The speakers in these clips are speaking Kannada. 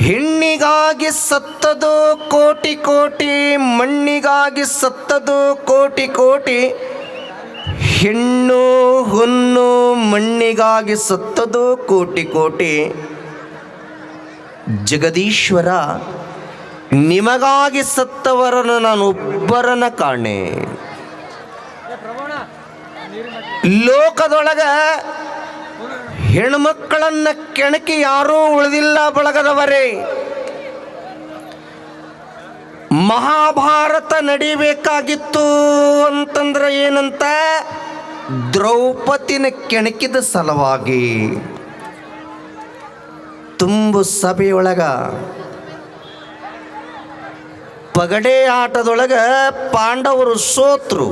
ಹೆಣ್ಣಿಗಾಗಿ ಸತ್ತದು ಕೋಟಿ ಕೋಟಿ, ಮಣ್ಣಿಗಾಗಿ ಸತ್ತದು ಕೋಟಿ ಕೋಟಿ. ಹೆಣ್ಣು ಹುಣ್ಣು ಮಣ್ಣಿಗಾಗಿ ಸತ್ತದು ಕೋಟಿ ಕೋಟಿ. ಜಗದೀಶ್ವರ, ನಿಮಗಾಗಿ ಸತ್ತವರನ್ನು ನಾನು ಒಬ್ಬರನ್ನ ಕಾಣೆ. ಲೋಕದೊಳಗ ಹೆಣ್ಮಕ್ಕಳನ್ನ ಕೆಣಕಿ ಯಾರೂ ಉಳಿದಿಲ್ಲ ಬಳಗದವರೇ. ಮಹಾಭಾರತ ನಡಿಬೇಕಾಗಿತ್ತು ಅಂತಂದ್ರೆ ಏನಂತ, ದ್ರೌಪದಿನ ಕೆಣಕಿದ ಸಲುವಾಗಿ. ತುಂಬು ಸಭೆಯೊಳಗ ಪಗಡೆ ಆಟದೊಳಗ ಪಾಂಡವರು ಸೋತ್ರು.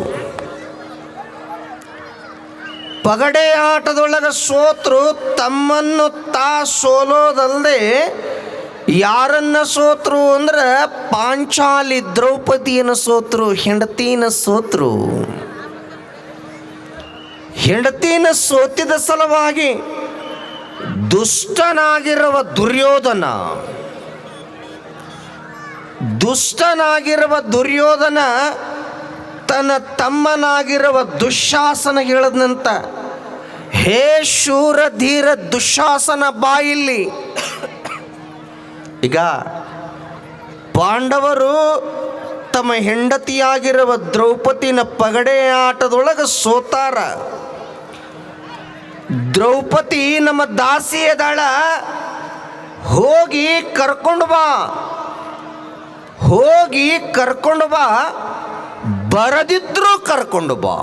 ಪಗಡೆ ಆಟದೊಳಗ ಸೋತ್ರು. ತಮ್ಮನ್ನು ತಾ ಸೋಲೋದಲ್ಲದೆ ಯಾರನ್ನ ಸೋತ್ರು ಅಂದ್ರೆ ಪಾಂಚಾಲಿ ದ್ರೌಪದಿಯನ್ನು ಸೋತ್ರು, ಹೆಂಡತಿನ ಸೋತ್ರು. ಹೆಂಡತಿನ ಸೋತಿದ ಸಲುವಾಗಿ ದುಷ್ಟನಾಗಿರುವ ದುರ್ಯೋಧನ ತನ್ನ ತಮ್ಮನಾಗಿರುವ ದುಶ್ಯಾಸನ ಹೇಳದ್ನಂತ, ಹೇ ಶೂರ ಧೀರ ದುಶ್ಯಾಸನ ಬಾಯಿಲ್ಲಿ. ಈಗ ಪಾಂಡವರು ತಮ್ಮ ಹೆಂಡತಿಯಾಗಿರುವ ದ್ರೌಪದಿನ ಪಗಡೆ ಆಟದೊಳಗೆ ಸೋತಾರ. ದ್ರೌಪದಿ ನಮ್ಮ ದಾಸಿ ಅದಾಳ, ಹೋಗಿ ಕರ್ಕೊಂಡು ಬಾ, ಬರದಿದ್ರು ಕರ್ಕೊಂಡು ಬಾ.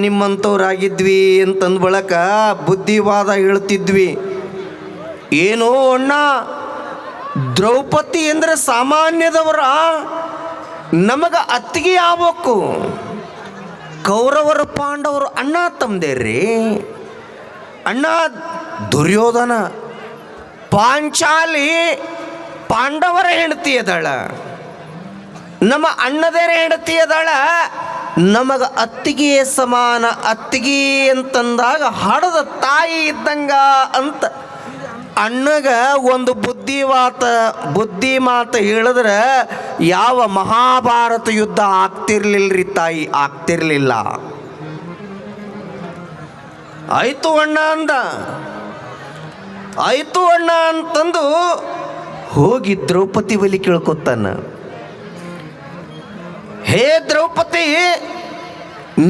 ನಿಮ್ಮಂಥವ್ರಾಗಿದ್ವಿ ಅಂತಂದ ಬಳಕ ಬುದ್ಧಿವಾದ ಹೇಳ್ತಿದ್ವಿ. ಏನೋ ಅಣ್ಣ, ದ್ರೌಪದಿ ಅಂದರೆ ಸಾಮಾನ್ಯದವರ, ನಮಗ ಅತ್ತಿಗೆ ಆಗ್ಬೇಕು. ಕೌರವರು ಪಾಂಡವರು ಅಣ್ಣ ತಮ್ಮದೇರ್ರಿ. ಅಣ್ಣ ದುರ್ಯೋಧನ, ಪಾಂಚಾಲಿ ಪಾಂಡವರ ಹೆಂಡತಿ ಅದಾಳ, ನಮ್ಮ ಅಣ್ಣದೇರ ಹೆಂಡತಿ ಅದಾಳ, ನಮಗ ಅತ್ತಿಗೆ ಸಮಾನ. ಅತ್ತಿಗೆ ಅಂತಂದಾಗ ಹಡದ ತಾಯಿ ಇದ್ದಂಗ ಅಂತ ಅಣ್ಣಗ ಒಂದು ಬುದ್ಧಿ ಮಾತು ಹೇಳಿದ್ರೆ ಯಾವ ಮಹಾಭಾರತ ಯುದ್ಧ ಆಗ್ತಿರ್ಲಿಲ್ರಿ ತಾಯಿ, ಆಗ್ತಿರ್ಲಿಲ್ಲ. ಆಯ್ತು ಅಣ್ಣ ಅಂತಂದು ಹೋಗಿ ದ್ರೌಪದಿ ಬಲಿ ಕೇಳ್ಕೊತಾನ. ಹೇ ದ್ರೌಪದಿ,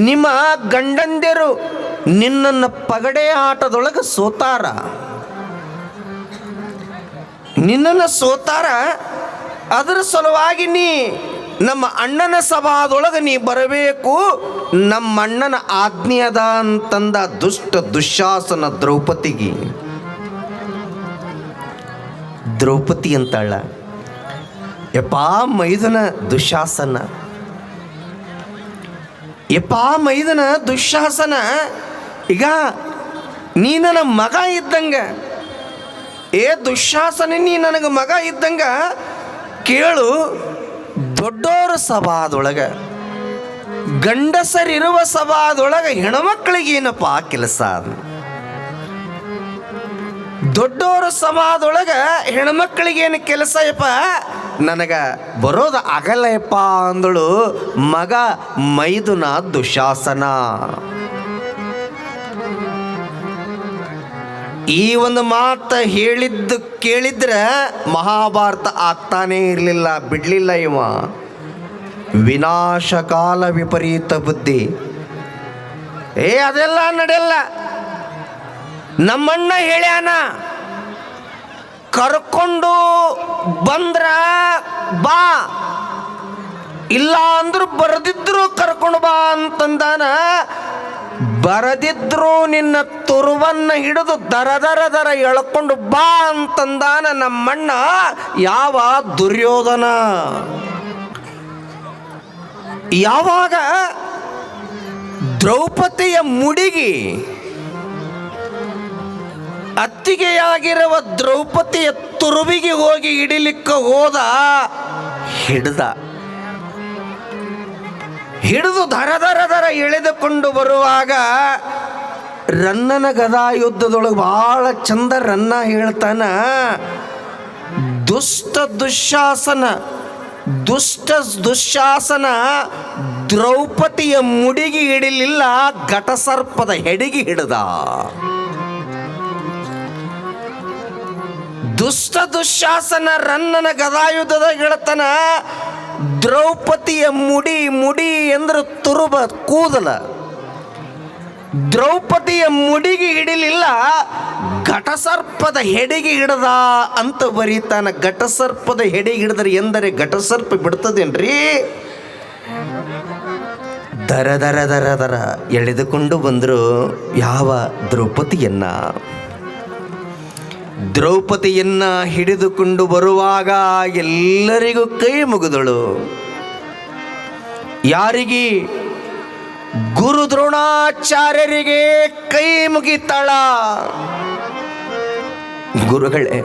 ನಿಮ್ಮ ಗಂಡಂದಿರು ನಿನ್ನನ್ನು ಪಗಡೆ ಆಟದೊಳಗೆ ಸೋತಾರ, ಅದರ ಸಲುವಾಗಿ ನೀ ನಮ್ಮ ಅಣ್ಣನ ಸಭಾದೊಳಗೆ ನೀ ಬರಬೇಕು, ನಮ್ಮ ಅಣ್ಣನ ಆಜ್ಞೆ ಅದ ಅಂತಂದ ದುಶ್ಯಾಸನ ದ್ರೌಪದಿ ಅಂತಾಳ. ಯಪ್ಪಾ ಮೈದನ ದುಶ್ಯಾಸನ, ಈಗ ನೀ ನನ್ನ ಮಗ ಇದ್ದಂಗ. ಏ ದುಶ್ಯಾಸನ, ನೀ ನನಗೆ ಮಗ ಇದ್ದಂಗ. ಕೇಳು, ದೊಡ್ಡೋರ ಸಭಾದೊಳಗೆ, ಗಂಡಸರಿರುವ ಸಭಾದೊಳಗೆ ಹೆಣ್ಮಕ್ಳಿಗೇನಪ್ಪ ಕೆಲಸ? ದೊಡ್ಡೋರ ಸಭಾದೊಳಗೆ ಹೆಣ್ಮಕ್ಳಿಗೇನು ಕೆಲಸ ಯಪ್ಪ? ನನಗೆ ಬರೋದು ಆಗಲ್ಲ ಯಪ್ಪ ಅಂದಳು ಮಗ ಮೈದುನ ದುಶ್ಯಾಸನ. ಈ ಒಂದು ಮಾತು ಕೇಳಿದ್ರೆ ಮಹಾಭಾರತ ಆಗ್ತಾನೇ ಇರಲಿಲ್ಲ, ಬಿಡಲಿಲ್ಲ ಇವ. ವಿನಾಶಕಾಲ ವಿಪರೀತ ಬುದ್ಧಿ. ಅದೆಲ್ಲ ನಡೆಯಲ್ಲ. ನಮ್ಮಣ್ಣ ಹೇಳ್ಯಾನ, ಕರ್ಕೊಂಡು ಬಂದ್ರ ಬಾ, ಇಲ್ಲ ಅಂದ್ರು ಬರದಿದ್ರು ಕರ್ಕೊಂಡು ಬಾ ಅಂತಂದಾನ. ಬರದಿದ್ರು ನಿನ್ನ ತುರುವನ್ನ ಹಿಡಿದು ದರ ಎಳ್ಕೊಂಡು ಬಾ ಅಂತಂದಾನ ನಮ್ಮಣ್ಣ. ಯಾವ ದುರ್ಯೋಧನ. ಯಾವಾಗ ದ್ರೌಪದಿಯ ಮುಡಿಗಿ ಅತ್ತಿಗೆಯಾಗಿರುವ ದ್ರೌಪದಿಯ ತುರುವಿಗೆ ಹೋಗಿ ಹಿಡಿಲಿಕ್ಕೆ ಹೋದ, ಹಿಡಿದು ದರ ಎಳೆದುಕೊಂಡು ಬರುವಾಗ ರನ್ನನ ಗದಾ ಯುದ್ಧದೊಳಗೆ ಭಾಳ ಚಂದ ರನ್ನ ಹೇಳ್ತಾನ. ದುಶ್ಯಾಸನ ದ್ರೌಪದಿಯ ಮುಡಿಗೆ ಹಿಡಿಲಿಲ್ಲ, ಘಟಸರ್ಪದ ಹೆಡಿಗೆ ಹಿಡಿದ. ದುಶ್ಯಾಸನ ರನ್ನನ ಗದಾಯುದ್ಧದಾಗ ಹೇಳ್ತಾನ, ದ್ರೌಪದಿಯ ಮುಡಿ ಅಂದ್ರೆ ತುರುಬ ಕೂದಲ, ದ್ರೌಪದಿಯ ಮುಡಿಗೆ ಹಿಡಿಲಿಲ್ಲ, ಘಟಸರ್ಪದ ಹೆಡಿಗೆ ಹಿಡದ ಅಂತ ಬರೀತಾನ. ಘಟಸರ್ಪದ ಹೆಡಿಗೆ ಹಿಡಿದ್ರೆ ಎಂದರೆ ಘಟಸರ್ಪ ಬಿಡ್ತದೇನ್ರಿ? ದರ ದರ ದರ ದರ ಎಳೆದುಕೊಂಡು ಬಂದರು ಯಾವ ದ್ರೌಪದಿಯನ್ನ ಹಿಡಿದುಕೊಂಡು ಬರುವಾಗ ಎಲ್ಲರಿಗೂ ಕೈ ಮುಗಿದಳು. ಯಾರಿಗೆ? ಗುರು ದ್ರೋಣಾಚಾರ್ಯರಿಗೆ ಕೈ ಮುಗಿತಾಳ. ಗುರುಗಳೇ,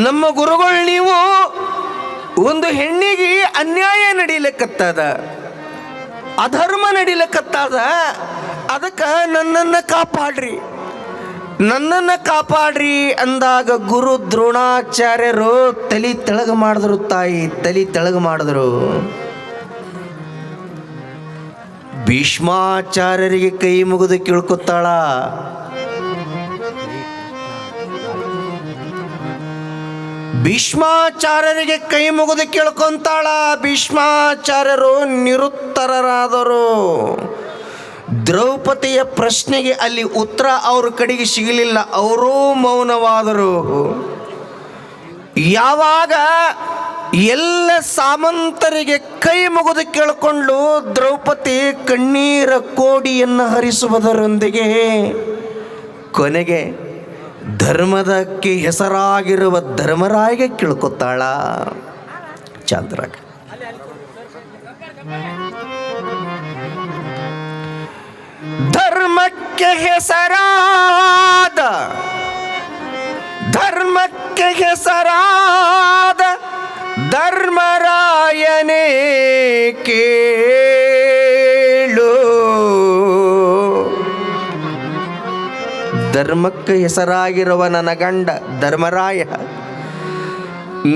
ನಮ್ಮ ಗುರುಗಳು, ನೀವು ಒಂದು ಹೆಣ್ಣಿಗೆ ಅನ್ಯಾಯ ನಡೀಲಿಕ್ಕತ್ತದ, ಅಧರ್ಮ ನಡೀಲಿಕ್ಕತ್ತದ, ಅದಕ್ಕೆ ನನ್ನನ್ನು ಕಾಪಾಡ್ರಿ ಅಂದಾಗ ಗುರು ದ್ರೋಣಾಚಾರ್ಯರು ತಲೆ ತೆಳಗ ಮಾಡಿದ್ರು. ತಾಯಿ ತಲೆ ತೆಳಗ ಮಾಡಿದ್ರು. ಭೀಷ್ಮಾಚಾರ್ಯರಿಗೆ ಕೈ ಮುಗಿದು ಕೇಳ್ಕೊತಾಳ. ಭೀಷ್ಮಾಚಾರ್ಯರಿಗೆ ಕೈ ಮುಗಿದು ಕೇಳ್ಕೊಂತಾಳ. ಭೀಷ್ಮಾಚಾರ್ಯರು ನಿರುತ್ತರರಾದರು. ದ್ರೌಪದಿಯ ಪ್ರಶ್ನೆಗೆ ಅಲ್ಲಿ ಉತ್ತರ ಅವ್ರ ಕಡೆಗೆ ಸಿಗಲಿಲ್ಲ, ಅವರೂ ಮೌನವಾದರು. ಯಾವಾಗ ಎಲ್ಲ ಸಾಮಂತರಿಗೆ ಕೈ ಮುಗಿದು ಕೇಳಿಕೊಂಡು ದ್ರೌಪದಿ ಕಣ್ಣೀರ ಕೋಡಿಯನ್ನು ಹರಿಸುವುದರೊಂದಿಗೆ ಕೊನೆಗೆ ಧರ್ಮದಕ್ಕೆ ಹೆಸರಾಗಿರುವ ಧರ್ಮರಾಯಗೆ ಕೇಳ್ಕೊತಾಳ. ಚಾಂದ್ರಾಗ ಧರ್ಮಕ್ಕೆ ಹೆಸರಾದ ಧರ್ಮರಾಯನೇ ಕೇಳು. ಧರ್ಮಕ್ಕೆ ಹೆಸರಾಗಿರುವ ನನ್ನ ಗಂಡ ಧರ್ಮರಾಯ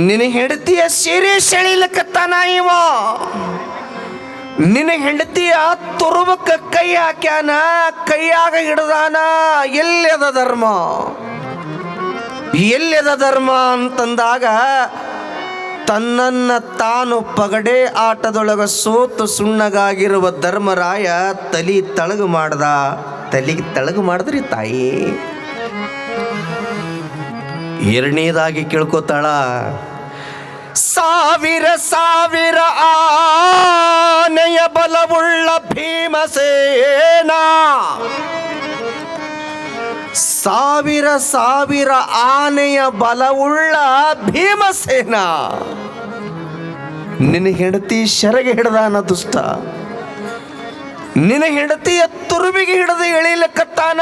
ನಿನ್ನ ಹೆಂಡತಿಯ ಸೀರೆ ಸೆಳಿಲಕತ್ತಾನ. ಇವ ನಿನ್ನ ಹೆಂಡತಿಯ ತುರುಬಕ್ಕೆ ಕೈ ಹಾಕ್ಯಾನ, ಕೈಯಾಗ ಹಿಡ್ದಾನ. ಎಲ್ಲದ ಧರ್ಮ ಅಂತಂದಾಗ ತನ್ನನ್ನು ತಾನು ಪಗಡೆ ಆಟದೊಳಗೆ ಸೋತು ಸುಣ್ಣಗಾಗಿರುವ ಧರ್ಮರಾಯ ತಲೆಗೆ ತಳಗು ಮಾಡಿದ್ರಿ ತಾಯಿ. ಎರಡನೇದಾಗಿ ಕೇಳ್ಕೊತಾಳ, ಸಾವಿರ ಆನೆಯ ಬಲವುಳ್ಳ ಭೀಮಸೇನ. ಸಾವಿರ ಆನೆಯ ಬಲವುಳ್ಳ ಭೀಮಸೇನ ನಿನ್ನ ಹೆಂಡತಿ ಶರಗೆ ಹಿಡ್ದಾನ ದುಷ್ಟ. ನಿನ್ನ ಹೆಂಡತಿಯ ತುರುಬಿಗೆ ಹಿಡಿದು ಎಳಿಲಕತ್ತಾನ.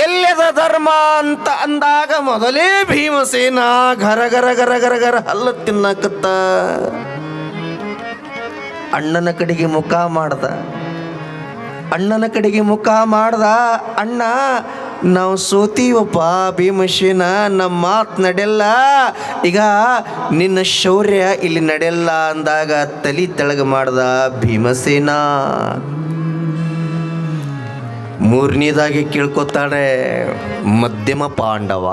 ಎಲ್ಲದ ಧರ್ಮ ಅಂತ ಅಂದಾಗ ಮೊದಲೇ ಭೀಮಸೇನ ಗರ ಗರ ಗರ ಗರ ಗರ ಹಲ್ಲ ತಿನ್ನಕತ್ತ. ಅಣ್ಣನ ಕಡೆಗೆ ಮುಖ ಮಾಡ್ದ. ಅಣ್ಣ, ನಾವು ಸೋತೀವಪ್ಪ ಭೀಮಸೇನ, ನಮ್ಮ ಮಾತು ನಡೆಯಲ್ಲ, ಈಗ ನಿನ್ನ ಶೌರ್ಯ ಇಲ್ಲಿ ನಡೆಯಲ್ಲ ಅಂದಾಗ ತಲೆ ತೆಳಗ ಮಾಡ್ದ ಭೀಮಸೇನ. ಮೂರನೇದಾಗಿ ಕೇಳ್ಕೊತಾಳೆ ಮಧ್ಯಮ ಪಾಂಡವ.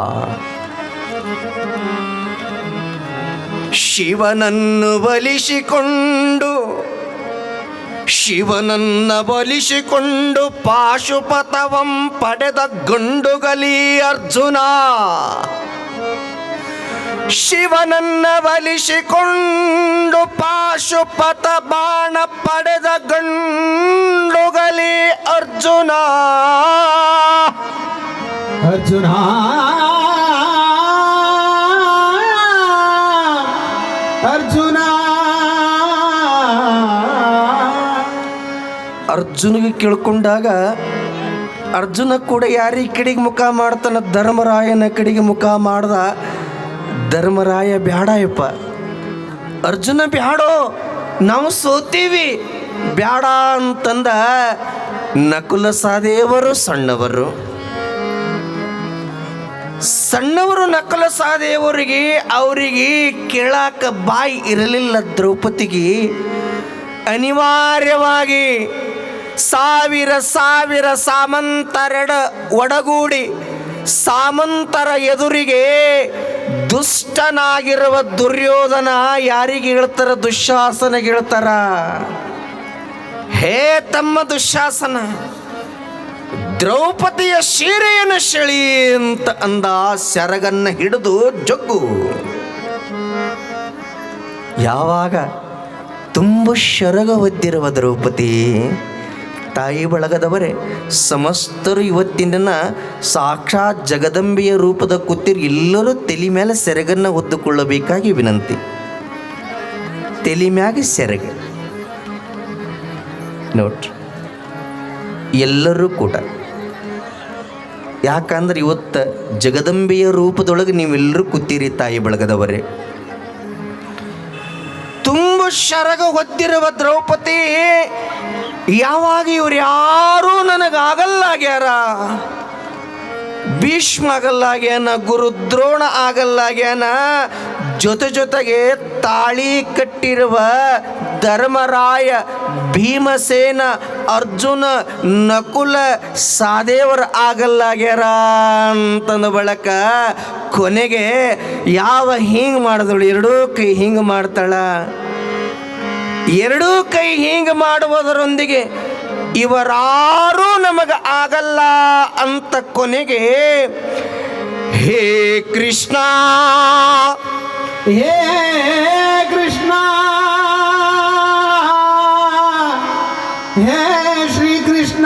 ಶಿವನನ್ನು ಬಲಿಸಿಕೊಂಡು ಪಾಶುಪತವಂ ಪಡೆದ ಗಂಡುಗಲಿ ಅರ್ಜುನ. ಶಿವನನ್ನ ಬಲಿಸಿಕೊಂಡು ಪಾಶುಪತ ಬಾಣ ಪಡೆದ ಗಂಡುಗಲಿ ಅರ್ಜುನ. ಅರ್ಜುನಿಗೆ ಕೇಳ್ಕೊಂಡಾಗ ಅರ್ಜುನ ಕೂಡ ಯಾರಿಗೆ ಕಡೆಗೆ ಮುಖ ಮಾಡ್ತಾನ? ಧರ್ಮರಾಯನ ಕಡೆಗೆ ಮುಖ ಮಾಡ್ದ. ಧರ್ಮರಾಯ ಬ್ಯಾಡಯಪ್ಪ, ಅರ್ಜುನ ಬ್ಯಾಡೋ, ನಾವು ಸೋತೀವಿ ಬ್ಯಾಡ ಅಂತಂದ. ನಕುಲ ಸಹದೇವರು ಸಣ್ಣವರು. ನಕುಲ ಸಹದೇವರಿಗೆ ಅವರಿಗೆ ಕೇಳಾಕ ಬಾಯಿ ಇರಲಿಲ್ಲ. ದ್ರೌಪದಿಗೆ ಅನಿವಾರ್ಯವಾಗಿ ಸಾವಿರ ಸಾಮಂತರೆಡ ಒಡಗೂಡಿ ಸಾಮಂತರ ಎದುರಿಗೆ ದುಷ್ಟನಾಗಿರುವ ದುರ್ಯೋಧನ ಯಾರಿಗೆ ಹೇಳ್ತಾರ? ದುಶ್ಯಾಸನಿಗೆ ಹೇಳ್ತಾರ. ಹೇ ತಮ್ಮ ದುಶ್ಯಾಸನ, ದ್ರೌಪದಿಯ ಸೀರೆಯನ್ನು ಸೆಳಿ ಅಂತ ಅಂದ. ಸೆರಗನ್ನ ಹಿಡಿದು ಜಗ್ಗು. ಯಾವಾಗ ತುಂಬ ಶರಗ ಹೊದ್ದಿರುವ ದ್ರೌಪದಿ, ತಾಯಿ ಬಳಗದವರೇ ಸಮಸ್ತರು ಇವತ್ತಿನ ಸಾಕ್ಷಾತ್ ಜಗದಂಬೆಯ ರೂಪದ ಕೂತಿರು ಎಲ್ಲರೂ ತಲೆ ಮೇಲೆ ಸೆರಗನ್ನು ಹೊದ್ದುಕೊಳ್ಳಬೇಕಾಗಿ ವಿನಂತಿ. ತಲೆ ಮ್ಯಾಗ ಸೆರಗ ನೋಡ್ರಿ ಎಲ್ಲರೂ ಕೂಡ. ಯಾಕಂದ್ರೆ ಇವತ್ತು ಜಗದಂಬೆಯ ರೂಪದೊಳಗೆ ನೀವೆಲ್ಲರೂ ಕೂತೀರಿ ತಾಯಿ ಬಳಗದವರೇ. ತುಂಬ ಶರಗ ಹೊದ್ದಿರುವ ದ್ರೌಪದಿ ಯಾವಾಗ ಇವ್ರು ಯಾರೂ ನನಗಾಗಲ್ಲಾಗ್ಯಾರ. ಭೀಷ್ಮ ಆಗಲ್ಲಾಗ್ಯಾನ, ಗುರುದ್ರೋಣ ಆಗಲ್ಲಾಗ್ಯಾನ, ಜೊತೆಗೆ ತಾಳಿ ಕಟ್ಟಿರುವ ಧರ್ಮರಾಯ, ಭೀಮಸೇನ, ಅರ್ಜುನ, ನಕುಲ ಸಹದೇವರ ಆಗಲ್ಲಾಗ್ಯಾರ ಅಂತಂದ ಬಳಕ ಕೊನೆಗೆ ಯಾವ ಹಿಂಗೆ ಮಾಡಿದಳು? ಎರಡೂ ಕೈ ಹಿಂಗೆ ಮಾಡ್ತಾಳ. ಎರಡೂ ಕೈ ಹಿಂಗೆ ಮಾಡುವುದರೊಂದಿಗೆ ಇವರಾರೂ ನಮಗೆ ಆಗಲ್ಲ ಅಂತ ಕೊನೆಗೆ ಹೇ ಕೃಷ್ಣ, ಹೇ ಕೃಷ್ಣ, ಹೇ ಶ್ರೀಕೃಷ್ಣ.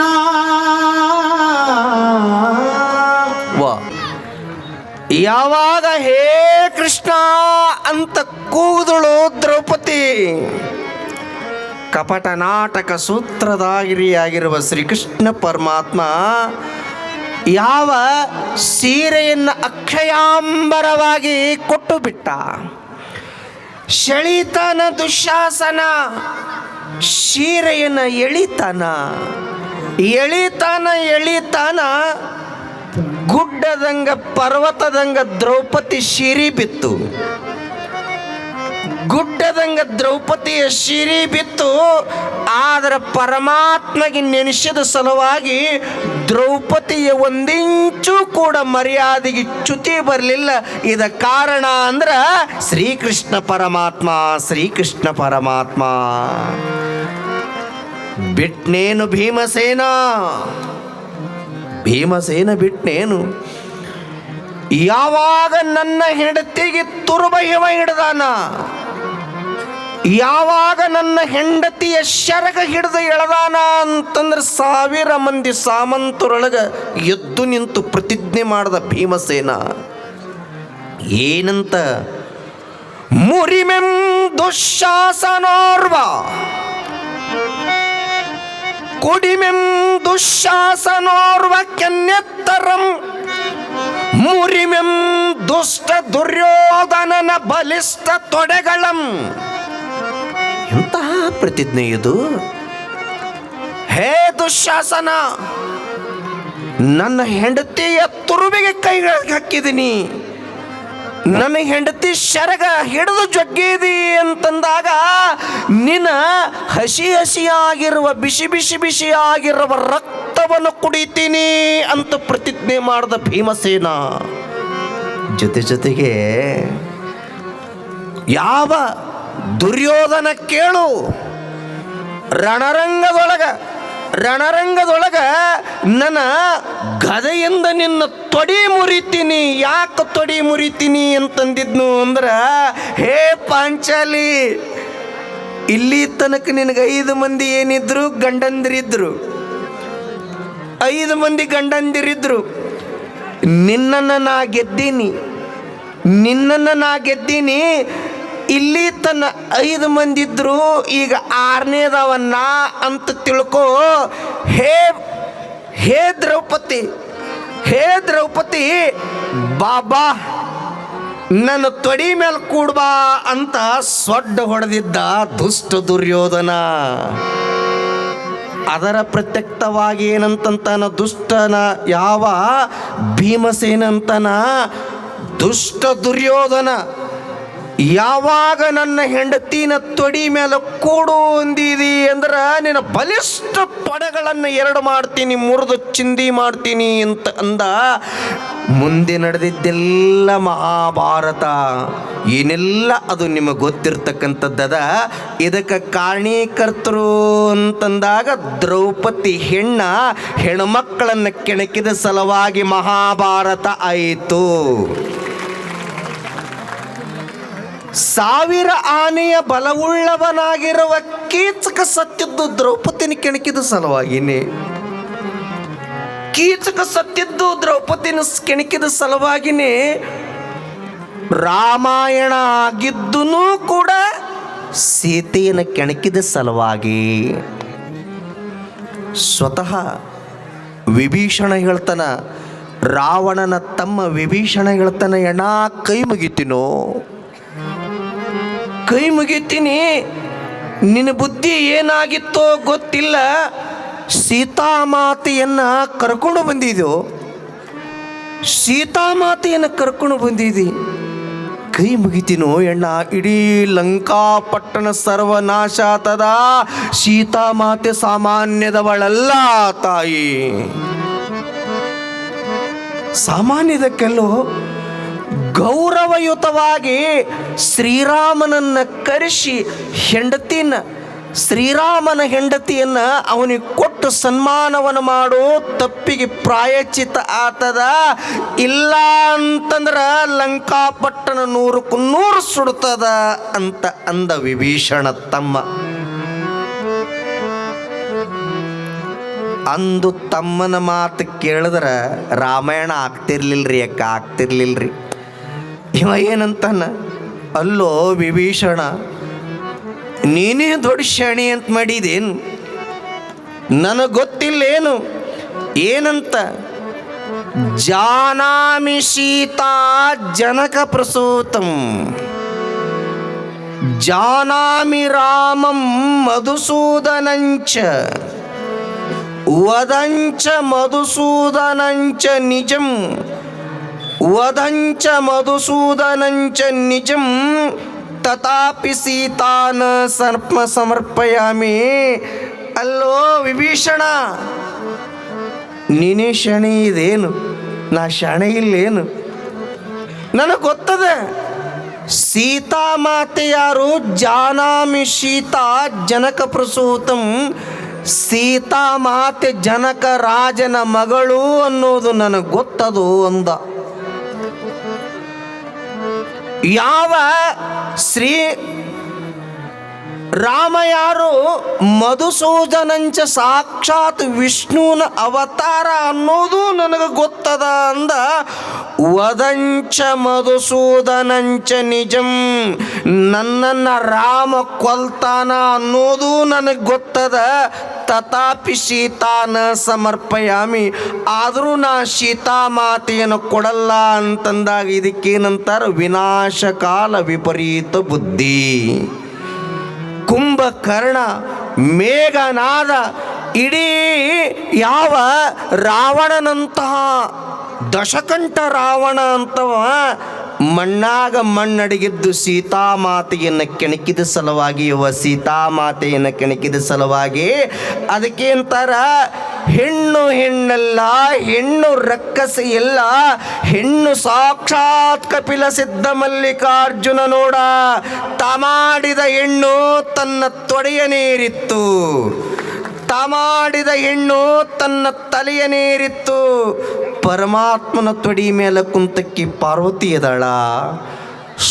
ವಾ ಯಾವಾಗ ಹೇ ಕೃಷ್ಣ ಅಂತ ಕೂದಳು ದ್ರೌಪದಿ, ಕಪಟ ನಾಟಕ ಸೂತ್ರಧಾರಿಯಾಗಿರುವ ಶ್ರೀಕೃಷ್ಣ ಪರಮಾತ್ಮ ಯಾವ ಸೀರೆಯನ್ನು ಅಕ್ಷಯಾಂಬರವಾಗಿ ಕೊಟ್ಟು ಬಿಟ್ಟ. ಸೆಳಿತಾನ ದುಶ್ಯಾಸನ, ಸೀರೆಯನ್ನು ಎಳಿತಾನ ಗುಡ್ಡದಂಗ ಪರ್ವತದಂಗ ದ್ರೌಪದಿ ಶಿರಿ ಬಿತ್ತು. ಗುಡ್ಡದಂಗ ದ್ರೌಪದಿಯ ಶಿರಿ ಬಿತ್ತು. ಆದರೆ ಪರಮಾತ್ಮಗೆ ನೆನೆಸಿದ ಸಲುವಾಗಿ ದ್ರೌಪದಿಯ ಒಂದಿಂಚೂ ಕೂಡ ಮರ್ಯಾದೆಗೆ ಚ್ಯುತಿ ಬರಲಿಲ್ಲ. ಇದ ಕಾರಣ ಅಂದ್ರೆ ಶ್ರೀಕೃಷ್ಣ ಪರಮಾತ್ಮ. ಶ್ರೀಕೃಷ್ಣ ಪರಮಾತ್ಮ ಬಿಟ್ನೇನು ಭೀಮಸೇನ ಬಿಟ್ನೇನು? ಯಾವಾಗ ನನ್ನ ಹೆಂಡತಿಗೆ ತುರುಬಹಿವ ಹಿಡ್ದಾನ, ಯಾವಾಗ ನನ್ನ ಹೆಂಡತಿಯ ಶರಗ ಹಿಡಿದು ಎಳೆದಾನ ಅಂತಂದ್ರೆ 1000 ಮಂದಿ ಸಾಮಂತರೊಳಗ ಎದ್ದು ನಿಂತು ಪ್ರತಿಜ್ಞೆ ಮಾಡಿದ ಭೀಮಸೇನ. ಏನಂತ? ಮುರಿಮೆಂ ದುಶ್ಯಾಸನೋರ್ವ, ಕುಡಿಮೆಂ ದುಶ್ಯಾಸನೋರ್ವ ಕೆನ್ನೆತ್ತರಂ, ಮುರಿಮೆಂ ದುಷ್ಟ ದುರ್ಯೋಧನನ ಬಲಿಷ್ಠ ತೊಡೆಗಳಂ. ಎಂತಹ ಪ್ರತಿಜ್ಞೆ ಇದು! ಹೇ ದುಶ್ಯಾಸನ, ನನ್ನ ಹೆಂಡತಿಯ ತುರುಬಿಗೆ ಕೈ ಹಾಕಿದ್ದೀನಿ, ನನ್ನ ಹೆಂಡತಿ ಶರಗ ಹಿಡಿದು ಜಗ್ಗಿದಿ ಅಂತಂದಾಗ ನಿನ್ನ ಹಸಿಯಾಗಿರುವ ಬಿಸಿಯಾಗಿರುವ ರಕ್ತವನ್ನು ಕುಡಿತೀನಿ ಅಂತ ಪ್ರತಿಜ್ಞೆ ಮಾಡಿದ ಭೀಮಸೇನ. ಜೊತೆಗೆ ಯಾವ ದುರ್ಯೋಧನ ಕೇಳು, ರಣರಂಗದೊಳಗ ನನ್ನ ಗದೆಯಿಂದ ನಿನ್ನ ತೊಡಿ ಮುರಿತೀನಿ. ಯಾಕೆ ತೊಡಿ ಮುರಿತೀನಿ ಅಂತಂದಿದ್ನು ಅಂದ್ರೆ, ಹೇ ಪಾಂಚಾಲಿ, ಇಲ್ಲಿ ತನಕ ನಿನಗೆ 5 ಮಂದಿ ಏನಿದ್ರು ಗಂಡಂದಿರಿದ್ರು, 5 ಮಂದಿ ಗಂಡಂದಿರಿದ್ರು. ನಿನ್ನನ್ನು ನಾ ಗೆದ್ದೀನಿ. ಇಲ್ಲಿ ತನ್ನ 5 ಮಂದಿ ಇದ್ರು, ಈಗ 6ನೇದವನ್ನ ಅಂತ ತಿಳ್ಕೋ. ಹೇ ದ್ರೌಪದಿ, ಬಾಬಾ ನನ್ನ ತೊಡಿ ಮೇಲೆ ಕೂಡ್ಬಾ ಅಂತ ಸೊಡ್ಡ ಹೊಡೆದಿದ್ದ ದುಷ್ಟ ದುರ್ಯೋಧನ. ಅದರ ಪ್ರತ್ಯಕ್ತವಾಗಿ ಏನಂತಂತಾನ ದುಷ್ಟನ ಯಾವ ಭೀಮಸೇನಂತನ ದುಷ್ಟ ದುರ್ಯೋಧನ ಯಾವಾಗ ನನ್ನ ಹೆಂಡತಿನ ತೊಡಿ ಮೇಲೆ ಕೂಡು ಅಂದಿದಿ ಅಂದ್ರೆ ನಿನ್ನ ಬಲಿಷ್ಠ ಪಡೆಗಳನ್ನು ಎರಡು ಮಾಡ್ತೀನಿ, ಮುರಿದು ಚಿಂದಿ ಮಾಡ್ತೀನಿ ಅಂತ ಅಂದ. ಮುಂದೆ ನಡೆದಿದ್ದೆಲ್ಲ ಮಹಾಭಾರತ ಏನೆಲ್ಲ ಅದು ನಿಮಗೆ ಗೊತ್ತಿರ್ತಕ್ಕಂಥದ್ದದ. ಇದಕ್ಕೆ ಕಾರಣೀಕರ್ತರು ಅಂತಂದಾಗ ದ್ರೌಪದಿ ಹೆಣ್ಮಕ್ಕಳನ್ನು ಕೆಣಕಿದ ಸಲುವಾಗಿ ಮಹಾಭಾರತ ಆಯಿತು. 1000 ಆನೆಯ ಬಲವುಳ್ಳವನಾಗಿರುವ ಕೀಚಕ ಸತ್ತಿದ್ದು ದ್ರೌಪದಿನ ಕೆಣಕಿದ ಸಲುವಾಗಿನೇ. ಕೀಚಕ ಸತ್ತಿದ್ದು ದ್ರೌಪದಿನ ಕೆಣಕಿದ ಸಲುವಾಗಿನೇ. ರಾಮಾಯಣ ಆಗಿದ್ದೂ ಕೂಡ ಸೀತೆಯನ್ನು ಕೆಣಕಿದ ಸಲುವಾಗಿ. ಸ್ವತಃ ವಿಭೀಷಣ ಹೇಳ್ತಾನ, ರಾವಣನ ತಮ್ಮ ವಿಭೀಷಣ ಹೇಳ್ತಾನ, ಎಣ್ಣ ಕೈ ಮುಗಿತೀನೋ, ಕೈ ಮುಗಿತೀನಿ, ನಿನ್ನ ಬುದ್ಧಿ ಏನಾಗಿತ್ತೋ ಗೊತ್ತಿಲ್ಲ, ಸೀತಾಮಾತೆಯನ್ನು ಕರ್ಕೊಂಡು ಬಂದಿದ್ದು, ಸೀತಾಮಾತೆಯನ್ನು ಕರ್ಕೊಂಡು ಬಂದಿದ್ದಿ, ಕೈ ಮುಗಿತೀನೋ ಎಣ್ಣ, ಇಡೀ ಲಂಕಾಪಟ್ಟಣ ಸರ್ವನಾಶ ಆತದ, ಸೀತಾಮಾತೆ ಸಾಮಾನ್ಯದವಳಲ್ಲ ತಾಯಿ, ಸಾಮಾನ್ಯದಕ್ಕೆಲ್ಲೋ ಗೌರವಯುತವಾಗಿ ಶ್ರೀರಾಮನನ್ನ ಕರೆಸಿ ಹೆಂಡತಿನ, ಶ್ರೀರಾಮನ ಹೆಂಡತಿಯನ್ನು ಅವನಿಗೆ ಕೊಟ್ಟು ಸನ್ಮಾನವನ್ನು ಮಾಡೋ ತಪ್ಪಿಗೆ ಪ್ರಾಯಶ್ಚಿತ್ತ ಆತದ. ಇಲ್ಲ ಅಂತಂದ್ರೆ ಲಂಕಾಪಟ್ಟಣ 100ಕ್ಕೆ 100 ಸುಡ್ತದ ಅಂತ ಅಂದ ವಿಭೀಷಣ ತಮ್ಮ. ಅಂದು ತಮ್ಮನ ಮಾತು ಕೇಳಿದ್ರೆ ರಾಮಾಯಣ ಆಗ್ತಿರ್ಲಿಲ್ರಿ, ಆಗ್ತಿರ್ಲಿಲ್ರಿ. ಇವ ಏನಂತಾನ, ಅಲ್ಲೋ ವಿಭೀಷಣ, ನೀನೇ ದೊಡ್ಡ ಶಾಣಿ ಅಂತ ಮಾಡಿದೇನು, ನನಗೆ ಗೊತ್ತಿಲ್ಲೇನು ಏನಂತ. ಜಾನಾಮಿ ಸೀತಾ ಜನಕ ಪ್ರಸೂತಂ, ಜಾನಾಮಿ ರಾಮಂ ಮಧುಸೂದನಂಚ, ವದಂಚ ಮಧುಸೂದನಂಚ ನಿಜಂ, ವದಂಚ ಮಧುಸೂದನಂಚ ನಿಜಂ, ತಥಾಪಿ ಸೀತಾನ ಸಮರ್ಪಯಾಮಿ. ಅಲ್ಲೋ ವಿಭೀಷಣ, ನೀನೇ ಶಣೆ ಇದೇನು, ನಾ ಶಣೆ ಇಲ್ಲೇನು, ನನಗೆ ಗೊತ್ತದ. ಸೀತಾಮಾತೆ ಯಾರು? ಜಾನಾಮಿ ಸೀತಾ ಜನಕ ಪ್ರಸೂತಂ, ಸೀತಾಮಾತೆ ಜನಕ ರಾಜನ ಮಗಳು ಅನ್ನೋದು ನನಗೆ ಗೊತ್ತದು ಅಂದ. ಯಾವ ಶ್ರೀ ರಾಮ ಯಾರು? ಮಧುಸೂದನಂಚ ಸಾಕ್ಷಾತ್ ವಿಷ್ಣುನ ಅವತಾರ ಅನ್ನೋದು ನನಗೆ ಗೊತ್ತದ ಅಂದ. ವದಂಚ ಮಧುಸೂದನಂಚ ನಿಜಂ, ನನ್ನನ್ನು ರಾಮ ಕೊಲ್ತಾನ ಅನ್ನೋದು ನನಗೆ ಗೊತ್ತದ. ತಥಾಪಿ ಸೀತಾನ ಸಮರ್ಪಯಾಮಿ, ಆದರೂ ನಾ ಸೀತಾಮಾತೆಯನ್ನು ಕೊಡಲ್ಲ ಅಂತಂದಾಗ ಇದಕ್ಕೇನಂತಾರೆ? ವಿನಾಶಕಾಲ ವಿಪರೀತ ಬುದ್ಧಿ. ಕುಂಭಕರ್ಣ, ಮೇಘನಾದ, ಇಡೀ ಯಾವ ರಾವಣನಂತಹ ದಶಕಂಠ ರಾವಣ ಅಂತವ ಮಣ್ಣಾಗ ಮಣ್ಣಡಗಿದ್ದು ಸೀತಾಮಾತೆಯನ್ನು ಕೆಣಕಿದ ಸಲುವಾಗಿ, ಸೀತಾಮಾತೆಯನ್ನು ಕೆಣಕಿದ ಸಲುವಾಗಿ. ಅದಕ್ಕೆ ಅಂತಾರ, ಹೆಣ್ಣು ಹೆಣ್ಣಲ್ಲ, ಹೆಣ್ಣು ರಕ್ಕಸ ಎಲ್ಲ, ಹೆಣ್ಣು ಸಾಕ್ಷಾತ್ ಕಪಿಲ ಸಿದ್ಧ ಮಲ್ಲಿಕಾರ್ಜುನ ನೋಡ. ತಮಾಡಿದ ಹೆಣ್ಣು ತನ್ನ ತೊಡೆಯನೇರಿತ್ತು, ತಮಾಡಿದ ಹೆಣ್ಣು ತನ್ನ ತಲೆಯನೇರಿತ್ತು. ಪರಮಾತ್ಮನ ತೊಡಿ ಮೇಲೆ ಕುಂತಕ್ಕಿ ಪಾರ್ವತಿ ಎದಳ.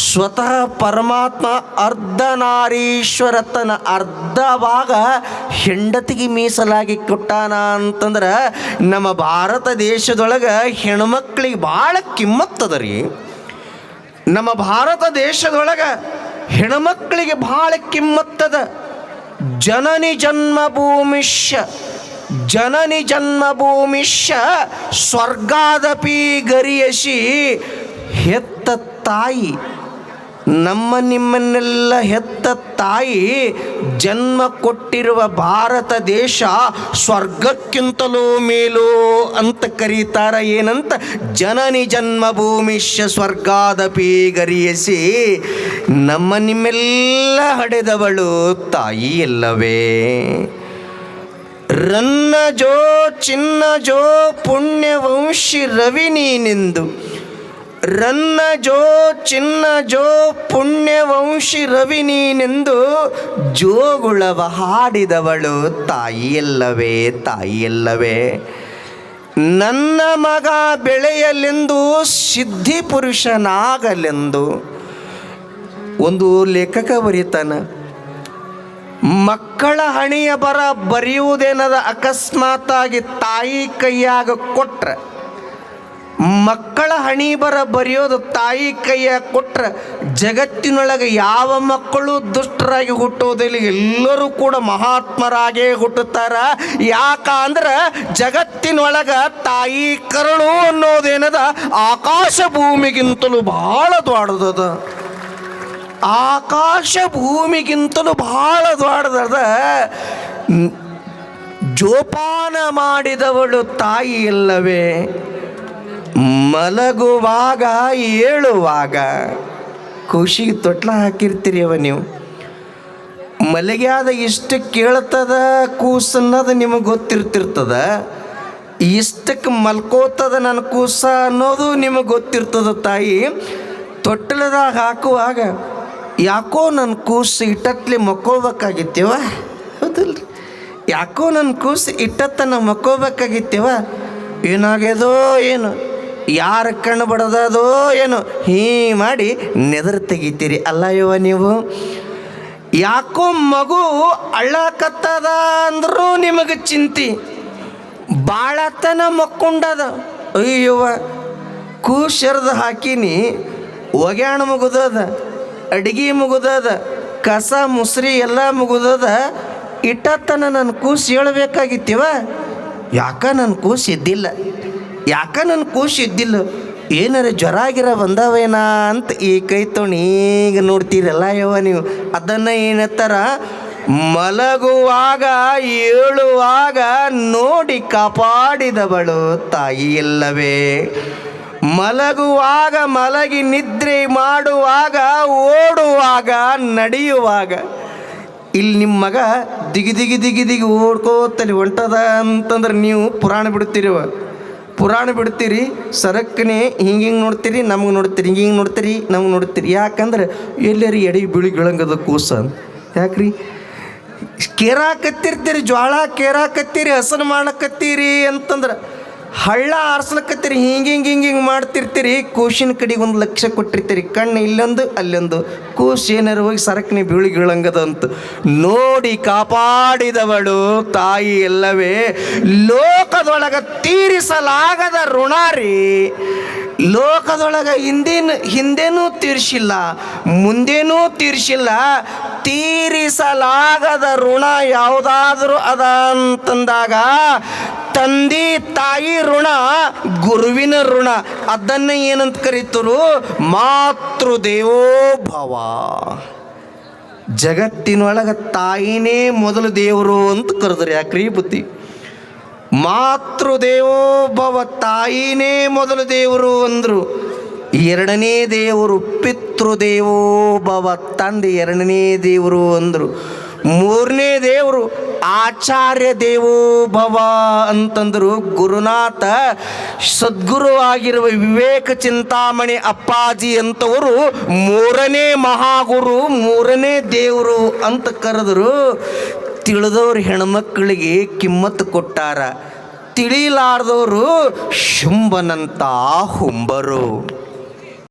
ಸ್ವತಃ ಪರಮಾತ್ಮ ಅರ್ಧನಾರೀಶ್ವರತನ ಅರ್ಧ ಭಾಗ ಹೆಂಡತಿಗೆ ಮೀಸಲಾಗಿ ಕೊಟ್ಟಾನ ಅಂತಂದ್ರೆ ನಮ್ಮ ಭಾರತ ದೇಶದೊಳಗೆ ಹೆಣ್ಮಕ್ಳಿಗೆ ಭಾಳ ಕಿಮ್ಮತ್ತದ ರೀ. ನಮ್ಮ ಭಾರತ ದೇಶದೊಳಗೆ ಹೆಣ್ಮಕ್ಳಿಗೆ ಭಾಳ ಕಿಮ್ಮತ್ತದ. ಜನನಿ ಜನ್ಮಭೂಮಿಷ್ಯ, ಜನನಿ ಜನ್ಮಭೂಮಿಷ್ಯ ಸ್ವರ್ಗಾದಪಿ ಗರಿಯಸಿ. ಹೆತ್ತ ತಾಯಿ ನಮ್ಮ ನಿಮ್ಮನ್ನೆಲ್ಲ ಹೆತ್ತ ತಾಯಿ ಜನ್ಮ ಕೊಟ್ಟಿರುವ ಭಾರತ ದೇಶ ಸ್ವರ್ಗಕ್ಕಿಂತಲೂ ಮೇಲು ಅಂತ ಕರೀತಾರ. ಏನಂತ? ಜನನಿ ಜನ್ಮಭೂಮಿಷ್ಯ ಸ್ವರ್ಗಾದಪಿ ಗರಿಯಸಿ. ನಮ್ಮ ನಿಮ್ಮೆಲ್ಲ ಹಡೆದವಳು ತಾಯಿ ಎಲ್ಲವೇ. ರನ್ನ ಜೋ ಚಿನ್ನ ಜೋ ಪುಣ್ಯವಂಶಿ ರವಿ ನೀನೆಂದು. ರನ್ನ ಜೋ ಚಿನ್ನ ಜೋ ಪುಣ್ಯವಂಶಿ ರವಿ ನೀನೆಂದು ಜೋಗುಳವ ಹಾಡಿದವಳು ತಾಯಿಯಲ್ಲವೇ, ತಾಯಿಯಲ್ಲವೇ. ನನ್ನ ಮಗ ಬೆಳೆಯಲೆಂದು ಸಿದ್ಧಿ ಪುರುಷನಾಗಲೆಂದು. ಒಂದು ಲೇಖಕ ಬರೀತಾನ, ಮಕ್ಕಳ ಹಣೆಯ ಬರ ಬರೆಯುವುದೇನದ ಅಕಸ್ಮಾತಾಗಿ ತಾಯಿ ಕೈಯಾಗ ಕೊಟ್ರೆ, ಮಕ್ಕಳ ಹಣಿ ಬರ ಬರೆಯೋದು ತಾಯಿ ಕೈಯಾಗ ಕೊಟ್ರೆ ಜಗತ್ತಿನೊಳಗೆ ಯಾವ ಮಕ್ಕಳು ದುಷ್ಟರಾಗಿ ಹುಟ್ಟೋದಿಲ್ಲ, ಎಲ್ಲರೂ ಕೂಡ ಮಹಾತ್ಮರಾಗೇ ಹುಟ್ಟುತ್ತಾರ. ಯಾಕಂದ್ರೆ ಜಗತ್ತಿನೊಳಗೆ ತಾಯಿ ಕರುಳು ಅನ್ನೋದೇನದ ಆಕಾಶ ಭೂಮಿಗಿಂತಲೂ ಭಾಳ ದೊಡ್ಡದದ. ಆಕಾಶ ಭೂಮಿಗಿಂತಲೂ ಭಾಳ ದೊಡ್ಡದದ. ಜೋಪಾನ ಮಾಡಿದವಳು ತಾಯಿ ಇಲ್ಲವೇ. ಮಲಗುವಾಗ ಏಳುವಾಗ ಖುಷಿಗೆ ತೊಟ್ಲ ಹಾಕಿರ್ತೀರಿ ಅವ ನೀವು. ಮಲಗ್ಯಾದ ಇಷ್ಟು ಕೇಳ್ತದ ಕೂಸು ಅನ್ನೋದು ನಿಮಗೆ ಗೊತ್ತಿರ್ತಿರ್ತದ. ಇಷ್ಟಕ್ಕೆ ಮಲ್ಕೋತದ ನನ್ನ ಕೂಸ ಅನ್ನೋದು ನಿಮಗೆ ಗೊತ್ತಿರ್ತದ. ತಾಯಿ ತೊಟ್ಟಲದಾಗ ಹಾಕುವಾಗ ಯಾಕೋ ನನ್ನ ಕೂಸು ಇಟ್ಟತ್ಲಿ ಮಕ್ಕೋಬೇಕಾಗಿತ್ತೇವ, ಹೌದಲ್ರಿ? ಯಾಕೋ ನನ್ನ ಕೂಸು ಇಟ್ಟತ್ತನ ಮಕ್ಕೋಬೇಕಾಗಿತ್ತೇವ, ಏನಾಗ್ಯದೋ ಏನು, ಯಾರ ಕಣ್ಣು ಬಡದದೋ ಏನು, ಹೀ ಮಾಡಿ ನೆದರ್ ತೆಗಿತೀರಿ ಅಲ್ಲ ಯವ್ವ ನೀವು. ಯಾಕೋ ಮಗು ಅಳ್ಳಕತ್ತದ ಅಂದರೂ ನಿಮಗೆ ಚಿಂತಿ, ಭಾಳತನ ಮಕ್ಕೊಂಡದ. ಅಯ್ಯವ್ವ ಕೂಸರ್ದು ಹಾಕಿನಿ, ಒಗ್ಯಾಣ ಮುಗುದದ, ಅಡ್ಗೆ ಮುಗುದದ, ಕಸ ಮುಸ್ರಿ ಎಲ್ಲ ಮುಗುದದ, ಇಟ್ಟತ್ತನ ನನ್ನ ಕೂಸು ಹೇಳ್ಬೇಕಾಗಿತ್ತೀವ. ಯಾಕ ನನ್ನ ಕೂಸು ಇದ್ದಿಲ್ಲ, ಯಾಕ ನನ್ನ ಕೂಸು ಇದ್ದಿಲ್ಲ, ಏನಾರ ಜ್ವರ ಗಿರ ಬಂದವೇನ ಅಂತ ಈ ಕೈ ತೊಗೊಂಡು ಈಗ ನೋಡ್ತೀರಲ್ಲ ಯವ್ವ ನೀವು. ಅದನ್ನು ಏನತ್ತಾರ, ಮಲಗುವಾಗ ಏಳುವಾಗ ನೋಡಿ ಕಾಪಾಡಿದವಳು ತಾಯಿ ಇಲ್ಲವೇ. ಮಲಗುವಾಗ ಮಲಗಿ ನಿದ್ರೆ ಮಾಡುವಾಗ ಓಡುವಾಗ ನಡೆಯುವಾಗ. ಇಲ್ಲಿ ನಿಮ್ಮ ಮಗ ದಿಗಿ ದಿಗಿ ದಿಗಿ ದಿಗಿ ಓಡ್ಕೋತಲ್ಲಿ ಹೊಂಟದ ಅಂತಂದ್ರೆ ನೀವು ಪುರಾಣ ಬಿಡ್ತೀರಿವ, ಪುರಾಣ ಬಿಡ್ತೀರಿ. ಸರಕ್ಕನೆ ಹಿಂಗೆ ನೋಡ್ತೀರಿ, ನಮಗೆ ನೋಡ್ತೀರಿ, ಹಿಂಗೆ ನೋಡ್ತೀರಿ, ನಮಗೆ ನೋಡ್ತೀರಿ. ಯಾಕಂದ್ರೆ ಎಲ್ಲರಿ ಎಡಿ ಬಿಳಿ ಗಿಳಂಗದ ಕೂಸ. ಯಾಕ್ರಿ ಕೇರಾಕತ್ತಿರ್ತೀರಿ, ಜ್ವಾಳ ಕೇರಾಕತ್ತೀರಿ, ಹಸನು ಮಾಡಕತ್ತೀರಿ ಅಂತಂದ್ರೆ ಹಳ್ಳ ಆರ್ಸ್ಲಕತ್ತೀರಿ, ಹಿಂಗೆ ಮಾಡ್ತಿರ್ತೀರಿ. ಕೂಸಿನ ಕಡೆಗೆ 1 ಲಕ್ಷ ಕೊಟ್ಟಿರ್ತೀರಿ, ಕಣ್ಣು ಇಲ್ಲೊಂದು ಅಲ್ಲೊಂದು. ಕೂಸು ಏನಾರು ಹೋಗಿ ಸರಕನೆ ಬೀಳಿಗಿಳಂಗದಂತ ನೋಡಿ ಕಾಪಾಡಿದವಳು ತಾಯಿ ಎಲ್ಲವೇ. ಲೋಕದೊಳಗೆ ತೀರಿಸಲಾಗದ ಋಣಾರಿ. ಲೋಕದೊಳಗೆ ಹಿಂದೇನೂ ತೀರಿಸಿಲ್ಲ, ಮುಂದೇನೂ ತೀರಿಸಿಲ್ಲ. ತೀರಿಸಲಾಗದ ಋಣ ಯಾವುದಾದ್ರೂ ಅದ ಅಂತಂದಾಗ ತಂದೆ ತಾಯಿ ಋಣ, ಗುರುವಿನ ಋಣ. ಅದನ್ನು ಏನಂತ ಕರೀತರು? ಮಾತೃದೇವೋಭವ. ಜಗತ್ತಿನೊಳಗೆ ತಾಯಿನೇ ಮೊದಲು ದೇವರು ಅಂತ ಕರೆದ್ರು. ಯಾಕ್ರಿ ಬುದ್ಧಿ? ಮಾತೃದೇವೋಭವ, ತಾಯಿನೇ ಮೊದಲು ದೇವರು ಅಂದರು. ಎರಡನೇ ದೇವರು ಪಿತೃದೇವೋಭವ, ತಂದೆ ಎರಡನೇ ದೇವರು ಅಂದರು. ಮೂರನೇ ದೇವರು ಆಚಾರ್ಯ ದೇವೋಭವ ಅಂತಂದರು. ಗುರುನಾಥ ಸದ್ಗುರು ಆಗಿರುವ ವಿವೇಕ ಚಿಂತಾಮಣಿ ಅಪ್ಪಾಜಿ ಅಂತವರು ಮೂರನೇ ಮಹಾಗುರು, ಮೂರನೇ ದೇವರು ಅಂತ ಕರೆದರು. ತಿಳಿದವ್ರು ಹೆಣ್ಮಕ್ಕಳಿಗೆ ಕಿಮ್ಮತ್ತು ಕೊಟ್ಟಾರ, ತಿಳಿಲಾರ್ದವರು ಶುಂಭನಂತ ಹುಂಬರು.